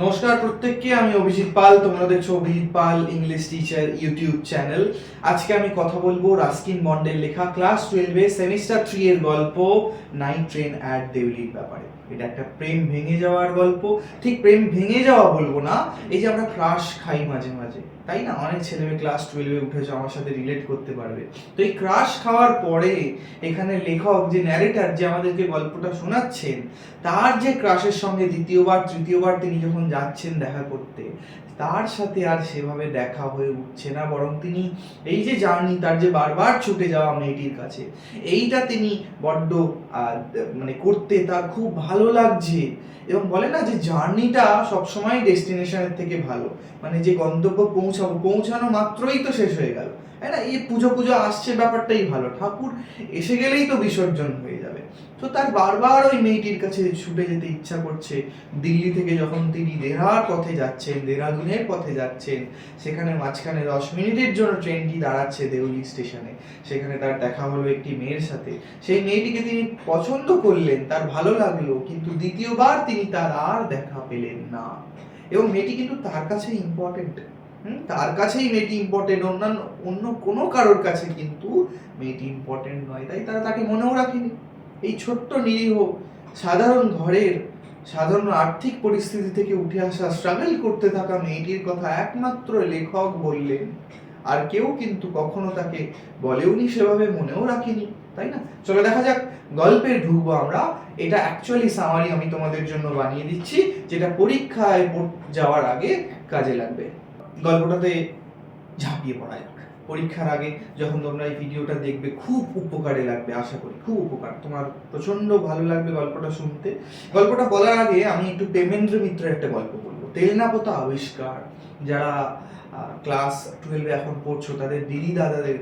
নমস্কার প্রত্যেককে, আমি অভিজিৎ পাল। তোমরা দেখছো অভিজিৎ পাল ইংলিশ টিচার ইউটিউব চ্যানেল। আজকে আমি কথা বলবো রাস্কিন বন্ডের লেখা ক্লাস 12 সেমিস্টার 3 এর গল্প নাইট ট্রেন অ্যাট দেউলির ব্যাপারে। এটা একটা প্রেম ভেঙে যাওয়ার গল্প। ঠিক প্রেম ভেঙে যাওয়া বলবো না, এই যে আমরা ক্রাশ খাই মাঝে মাঝে, তাই না? অনেক ছেলেমেয়ে ক্লাস 12 উঠেছে, আমার সাথে রিলেট করতে পারবে। তো এই ক্রাশ খাওয়ার পরে এখানে লেখক, যে ন্যারেটর, যে আমাদেরকে গল্পটা শোনাচ্ছেন, তার যে ক্রাশের সঙ্গে দ্বিতীয়বার তৃতীয়বার তিনি যখন যাচ্ছেন দেখা করতে, তার সাথে আর সেভাবে দেখা হয়ে উঠছে না, বরং তিনি এই যে জার্নি, তার যে বারবার ছুটে যাওয়া মেয়েটির কাছে, এইটা তিনি বড্ড করতে তার খুব ভালো লাগছে। এবং বলে না যে জার্নিটা সবসময় ডেস্টিনেশনের থেকে ভালো, মানে যে গন্তব্য পৌঁছানো মাত্রই তো শেষ হয়ে গেল, তাই না? এই পুজো পুজো আসছে ব্যাপারটাই ভালো, ঠাকুর এসে গেলেই তো বিসর্জন হয়ে যাবে। তো তার বারবার ওই মেয়েটির কাছে ছুটে যেতে ইচ্ছা করছে। দিল্লি থেকে যখন তিনি দেহরার পথে যাচ্ছেন, দেহরাদুনের পথে যাচ্ছেন, সেখানে মাঝখানে 10 মিনিটের জন্য ট্রেনটি দাঁড়াচ্ছে দেউলি স্টেশনে। সেখানে তার দেখা হলো একটি মেয়ের সাথে। সেই মেয়েটিকে তিনি পছন্দ করলেন, তার ভালো লাগলো, কিন্তু দ্বিতীয়বার তিনি তার আর দেখা পেলেন না। এবং মেয়েটি কিন্তু তার কাছে ইম্পর্টেন্ট, তার কাছেই মেয়েটি ইম্পর্টেন্ট, অন্য কোনো কারোর কাছে কিন্তু মেয়েটি ইম্পর্টেন্ট নয়। তাই তারা তাকে মনেও রাখেনি। এই ছোট্ট নিরীহ সাধারণ ঘরের সাধারণ আর্থিক পরিস্থিতি থেকে উঠে আসা, স্ট্রাগল করতে থাকা মেয়েটির কথা একমাত্র লেখক বললেন, আর কেউ কিন্তু কখনো তাকে বলেওনি, সেভাবে মনেও রাখেনি, তাই না? চলো দেখা যাক, গল্পে ঢুকবো আমরা। এটা অ্যাকচুয়ালি সামারি আমি তোমাদের জন্য বানিয়ে দিচ্ছি, যেটা পরীক্ষায় যাওয়ার আগে কাজে লাগবে। গল্পটাতে ঝাঁপিয়ে পড়া যাক। পরীক্ষার আগে যখন তোমরা এই ভিডিওটা দেখবে, খুব উপকারে লাগবে, আশা করি খুব উপকার, তোমার প্রচন্ড ভালো লাগবে গল্পটা শুনতে। গল্পটা বলার আগে আমি একটু প্রেমেন্দ্র মিত্রের একটা গল্প বলবো, তেলেনাপোতা আবিষ্কার। যারা ক্লাস 12 এখন পড়ছো, তাদের দিদি দাদাদের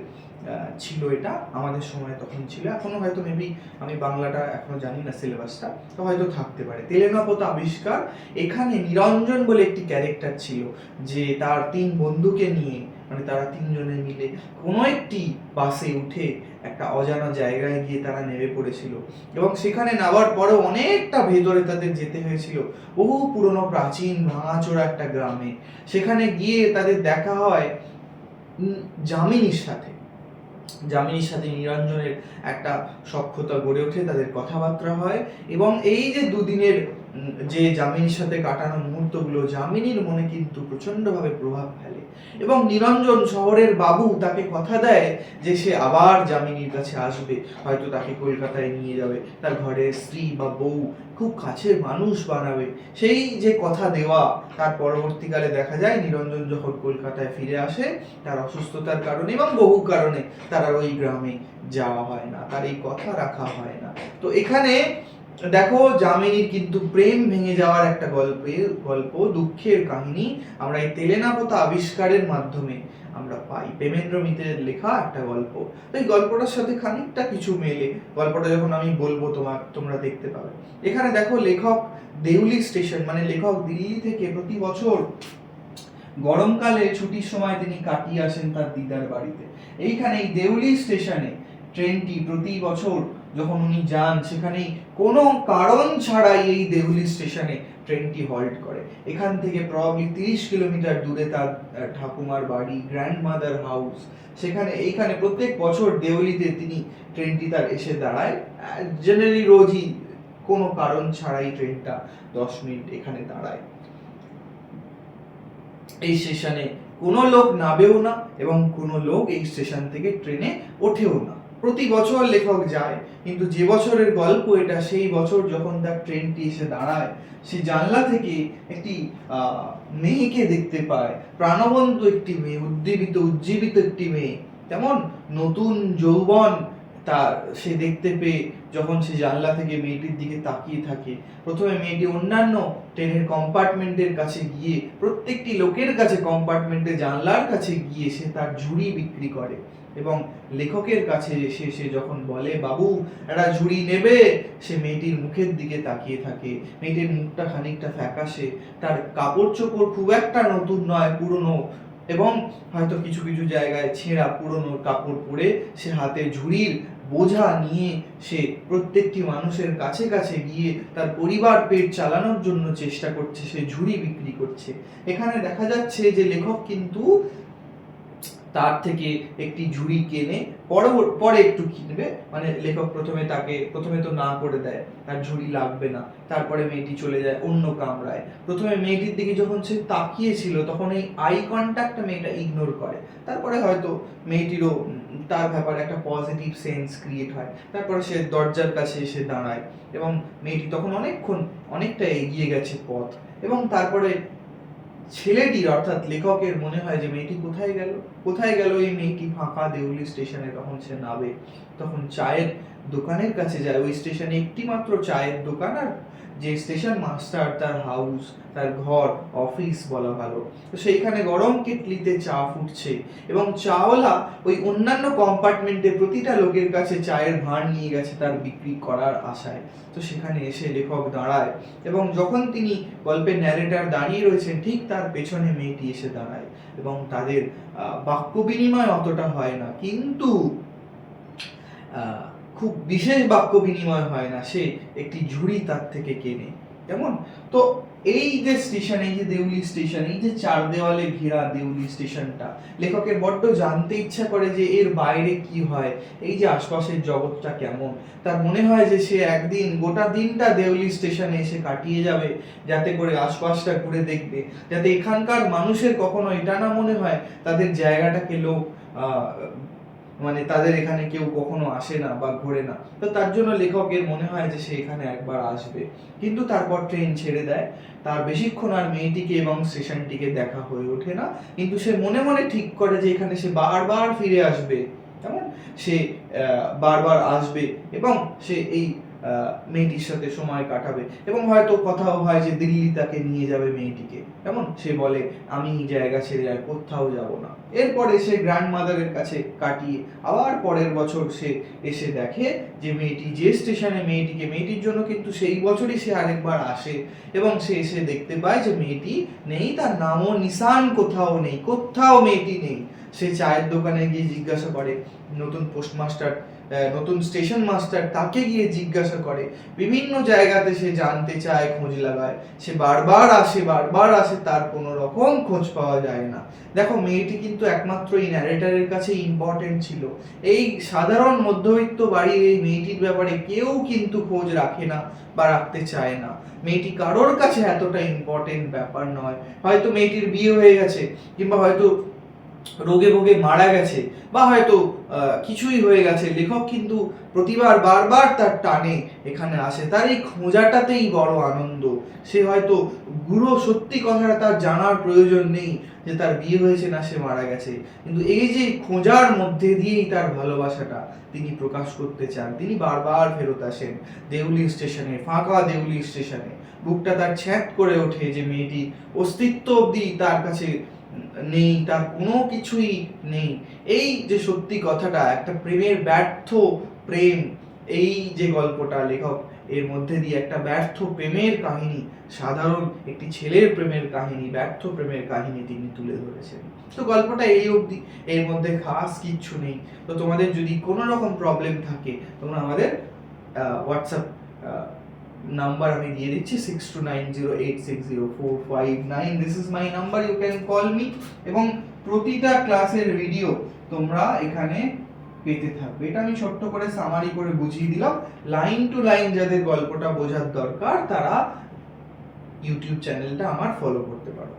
ছিল, এটা আমাদের সময় তখন ছিল, এখনো হয়তো মেবি, আমি বাংলাটা এখনো জানি না সিলেবাসটা, তো হয়তো থাকতে পারে। তেলেনাপোতা আবিষ্কার, এখানে নিরঞ্জন বলে একটি ক্যারেক্টার ছিল, যে তার 3 বন্ধুকে নিয়ে, মানে তারা 3 জনে মিলে কোনো একটি বাসে উঠে একটা অজানা জায়গায় গিয়ে তারা নেমে পড়েছিল। এবং সেখানে নামার পরেও অনেকটা ভেতরে তাদের যেতে হয়েছিল, বহু পুরনো প্রাচীন ভাঙাচোরা একটা গ্রামে। সেখানে গিয়ে তাদের দেখা হয় যামিনীর সাথে। নিরঞ্জনের একটা সখ্যতা গড়ে ওঠে, তাদের কথাবার্তা হয়। এবং এই যে দুদিনের যে যামিনীর সাথে কাটানো মুহূর্তগুলো, যামিনীর মনে কিন্তু প্রচন্ডভাবে প্রভাব ফেলে। এবং নিরঞ্জন, শহরের বাবু, তাকে কথা দেয় যে সে আবার যামিনীর কাছে আসবে, হয়তো তাকে কলকাতায় নিয়ে যাবে, তার ঘরের স্ত্রী বা বউ, খুব কাছের মানুষ বানাবে। সেই যে কথা দেওয়া, তার পরবর্তীকালে দেখা যায় নিরঞ্জন যখন কলকাতায় ফিরে আসে, তার অসুস্থতার কারণে এবং বহু কারণে তার আর ওই গ্রামে যাওয়া হয় না, তার এই কথা রাখা হয় না। তো এখানে দেখো, যামিনীর কিন্তু প্রেম ভেঙে যাওয়ার একটা গল্প, দুঃখের কাহিনী আমরা এই তেলেনাপোতা আবিষ্কারের মাধ্যমে আমরা পাই। প্রেমেন্দ্র মিত্রের লেখা একটা গল্প। তো এই গল্পটার সাথে খানিকটা কিছু মেলে, গল্পটা যখন আমি বলবো তোমরা দেখতে পাবে। এখানে দেখো, লেখক দেউলি স্টেশন, মানে লেখক দিল্লি থেকে প্রতি বছর গরমকালে ছুটির সময় তিনি কাটিয়ে আসেন তার দিদার বাড়িতে। এইখানে এই দেউলি স্টেশনে ট্রেনটি প্রতি বছর যখন উনি যান, সেখানে কোনো কারণ ছাড়াই এই দেউলি স্টেশনে ট্রেনটি হল্ট করে। এখান থেকে প্রবাবলি 30 কিলোমিটার দূরে তার ঠাকুমার বাড়ি, গ্র্যান্ডমাদার হাউস। এইখানে প্রত্যেক বছর দেউলিতে ট্রেনটি তার এসে দাঁড়ায়। জেনারেলি রোজই কোনো কারণ ছাড়াই ট্রেনটা 10 মিনিট এখানে দাঁড়ায়। এই স্টেশনে কোনো লোক নামেও না, এবং কোনো লোক এই স্টেশন থেকে ট্রেনে ওঠেও না। প্রতি বছর লেখক যায়, কিন্তু যে বছরের গল্প এটা, সেই বছর যখন তার ট্রেনটি এসে দাঁড়ায়, সে জানলা থেকে একটি মেয়েকে দেখতে পায়, প্রাণবন্ত একটি মেয়ে, উজ্জীবিত একটি মেয়ে, তেমন নতুন যৌবন তার সে দেখতে পেয়ে যখন সে জানলা থেকে মেয়েটির দিকে তাকিয়ে থাকে, প্রথমে মেয়েটি অন্যান্য ট্রেনের কম্পার্টমেন্টের কাছে গিয়ে, প্রত্যেকটি লোকের কাছে কম্পার্টমেন্টে জানলার কাছে গিয়ে সে তার ঝুড়ি বিক্রি করে। এবং লেখকের কাছে এসে সে যখন বলে, বাবু একটা ঝুড়ি নেবে, সে মেয়েটির মুখের দিকে তাকিয়ে থাকে। মেয়েটির মুখটা খানিকটা ফ্যাকাশে, তার কাপড় চোপড় খুব একটা নতুন নয়, পুরনো, এবং হয়তো কিছু কিছু জায়গায় ছেঁড়া পুরনো কাপড় পরে সে হাতে ঝুড়ির বোঝা নিয়ে সে প্রত্যেকটি মানুষের কাছে কাছে গিয়ে তার পরিবার পেট চালানোর জন্য চেষ্টা করছে, সে ঝুড়ি বিক্রি করছে। এখানে দেখা যাচ্ছে যে লেখক কিন্তু তার থেকে একটি ঝুড়ি কেনে, পরে একটু কিনবে, মানে লেখক প্রথমে তো না করে দেয়, তার ঝুড়ি লাগবে না, তারপরে মেয়েটি চলে যায় অন্য কামরায়। প্রথমে মেয়েটির দিকে যখন সে তাকিয়েছিল তখন এই আই কন্ট্যাক্টটা মেয়েটা ইগনোর করে, তারপরে হয়তো মেয়েটিরও তার ব্যাপারে একটা পজিটিভ সেন্স ক্রিয়েট হয়, তারপরে সে দরজার কাছে এসে দাঁড়ায় এবং মেয়েটি তখন অনেকটা এগিয়ে গেছে পথ, এবং তারপরে ছেলেটির অর্থাৎ লেখকের মনে হয় যে মেয়েটি কোথায় গেল এই মেয়েটি। ফাঁকা দেউলি স্টেশনে তখন সে নামে, তখন চায়ের দোকানের কাছে যায়। ওই স্টেশনে একটি মাত্র চায়ের দোকান, আর যে স্টেশন মাস্টার তার হাউস, তার ঘর, অফিস বলা ভালো, তো সেইখানে গরম কেটলিতে চা ফুটছে এবং চাওয়ালা ওই অন্যান্য কম্পার্টমেন্টে প্রতিটা লোকের কাছে চায়ের ভাঁড় নিয়ে গেছে তার বিক্রি করার আশায়। তো সেখানে এসে লেখক দাঁড়ায় এবং যখন তিনি গল্পের ন্যারেটর দাঁড়িয়ে রয়েছেন ঠিক তার পেছনে মেয়েটি এসে দাঁড়ায় এবং তাদের বাক্য বিনিময় অতটা হয় না, কিন্তু খুব বিশেষ বাক্য বিনিময় হয় না, সে একটি ঝুড়ি তার থেকে কেনে। কেমন? তো এই যে স্টেশন, এই যে দেউলি স্টেশন, এই যে চার দেওয়ালে ঘেরা দেউলি স্টেশনটা, লেখকের বড্ড জানতে ইচ্ছা করে যে এর বাইরে কি হয়, এই যে আশপাশের জগৎটা কেমন। তার মনে হয় যে সে একদিন গোটা দিনটা দেউলি স্টেশনে এসে কাটিয়ে যাবে, যাতে করে আশপাশটা ঘুরে দেখবে, যাতে এখানকার মানুষের কখনো এটা না মনে হয় তাদের জায়গাটাকে লোক মানে তাদের এখানে কেউ কখনো আসে না বা ঘোরে না। তো তার জন্য লেখকের মনে হয় যে সে এখানে একবার আসবে, কিন্তু তারপর ট্রেন ছেড়ে দেয়, তার বেশিক্ষণ আর মেয়েটিকে এবং স্টেশনটিকে দেখা হয়ে ওঠে না, কিন্তু সে মনে মনে ঠিক করে যে এখানে সে বারবার ফিরে আসবে। কেমন? সে বারবার আসবে এবং সে এই মেয়েটির সাথে সময় কাটাবে, এবং হয়তো কথাও হয় যে দিল্লি তাকে নিয়ে যাবে মেয়েটিকে। কেমন? সে বলে আমি এই জায়গা ছেড়ে আর কোথাও যাব না। এরপরে সে গ্র্যান্ডমাদারের কাছে কাটিয়ে আবার পরের বছর সে এসে দেখে যে মেয়েটি যে স্টেশনে মেয়েটির জন্য কিন্তু সেই বছরই সে আরেকবার আসে, এবং সে এসে দেখতে পায় যে মেয়েটি নেই, তার নামও নিশান কোথাও নেই, কোথাও মেয়েটি নেই। সে চায়ের দোকানে গিয়ে জিজ্ঞাসা করে, নতুন স্টেশন মাস্টার তাকে গিয়ে জিজ্ঞাসা করে, বিভিন্ন জায়গাতে সে জানতে চায়, খোঁজ লাগায়, সে বারবার আসে, তার কোনো রকম খোঁজ পাওয়া যায় না। দেখো, মেয়েটি কিন্তু একমাত্র এই ন্যারেটরের কাছে ইম্পর্টেন্ট ছিল। এই সাধারণ মধ্যবিত্ত বাড়ির এই মেয়েটির ব্যাপারে কেউ কিন্তু খোঁজ রাখে না বা রাখতে চায় না। মেয়েটি কারোর কাছে এতটা ইম্পর্টেন্ট ব্যাপার নয়। হয়তো মেয়েটির বিয়ে হয়ে গেছে, কিংবা হয়তো রোগে ভোগে মারা গেছে, বা হয়তো কিছুই হয়ে গেছে, লেখক কিন্তু প্রতিবার বারবার তার টানে এখানে আসে, তার এই খোঁজাটাতেই বড় আনন্দ। সে হয়তো গুরু সত্যি কথাটা তার জানার প্রয়োজন নেই যে তার বিয়ে হয়েছে না সে মারা গেছে, কিন্তু এই যে খোঁজার মধ্যে দিয়েই তার ভালোবাসাটা তিনি প্রকাশ করতে চান। তিনি বারবার ফেরত আসেন দেউলি স্টেশনে, ফাঁকা দেউলি স্টেশনে। বুকটা তার ছ্যাঁত করে ওঠে যে মেয়েটি অস্তিত্ব অবধি তার কাছে নেই, তার কোনো কিছুই নেই। এই যে সত্যি কথাটা, একটা প্রেমের ব্যর্থ প্রেম, এই যে গল্পটা লেখক এর মধ্যে দিয়ে একটা ব্যর্থ প্রেমের কাহিনী, সাধারণ একটি ছেলের প্রেমের কাহিনী, ব্যর্থ প্রেমের কাহিনী তিনি তুলে ধরেছেন। তো গল্পটা এই অবধি, এর মধ্যে খাস কিচ্ছু নেই। তো তোমাদের যদি কোনো রকম প্রবলেম থাকে, তোমরা আমাদের হোয়াটসঅ্যাপ নাম্বার আমি দিয়ে দিচ্ছি 6290860459, this is my number, you can call me. এবং প্রতিটা ক্লাসের ভিডিও তোমরা এখানে পেতে থাকবে। এটা আমি ছোট্ট করে সামারি করে বুঝিয়ে দিলাম। লাইন টু লাইন যাদের গল্পটা বোঝার দরকার তারা ইউটিউব চ্যানেলটা আমার ফলো করতে পারো।